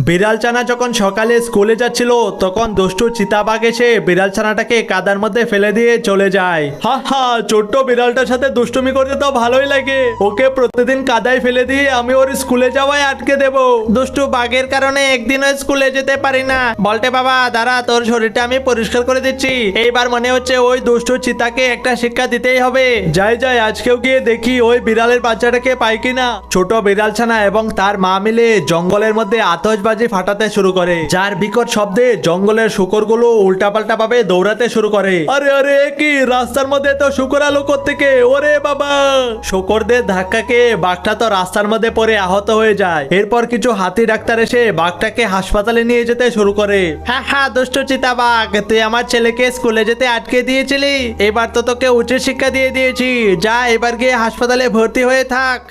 বিড়াল ছানা যখন সকালে স্কুলে যাচ্ছিল তখন দুষ্টু চিতাবাঘ এসে বিড়াল ছানাটাকে কাদার মধ্যে ফেলে দিয়ে চলে যায়। হা হা, ছোট্ট বিড়ালটার সাথে দুষ্টুমি করতে তো ভালোই লাগে। ওকে প্রতিদিন কাদায় ফেলে দিয়ে আমি ওর স্কুলে যাওয়ায় আটকে দেব। দুষ্টু বাঘের কারণে একদিনও স্কুলে যেতে পারি না। বলতে বাবা দাঁড়া, তোর শরীরটা আমি পরিষ্কার করে দিচ্ছি। এইবার মনে হচ্ছে ওই দুষ্টু চিতাকে একটা শিক্ষা দিতেই হবে। যাই যাই, আজকেও গিয়ে দেখি ওই বিড়ালের বাচ্চাটাকে পাই কিনা। ছোট বিড়াল ছানা এবং তার মা মিলে জঙ্গলের মধ্যে আতশবাজি ফাটাতে শুরু করে, যার বিকট শব্দে জঙ্গলের শুকরগুলো উল্টাপাল্টা ভাবে দৌড়াতে শুরু করে। আরে আরে, কি রাস্তার মধ্যে তো শুকর আলো কোত্থেকে? ওরে বাবা! শুকরদের ধাক্কাকে বাঘটা তো রাস্তার মধ্যে পড়ে আহত হয়ে যায়। এরপর কিছু হাতি ডাক্তার এসে বাঘটাকে হাসপাতালে নিয়ে যেতে শুরু করে। হ্যাঁ হ্যাঁ, দুষ্ট চিতাবাঘ, তুই আমার ছেলেকে স্কুলে যেতে আটকে দিয়েছিলি। এবার তো তোকে উচিত শিক্ষা দিয়ে দিয়েছি। যা, এবার গিয়ে হাসপাতালে ভর্তি হয়ে থাক।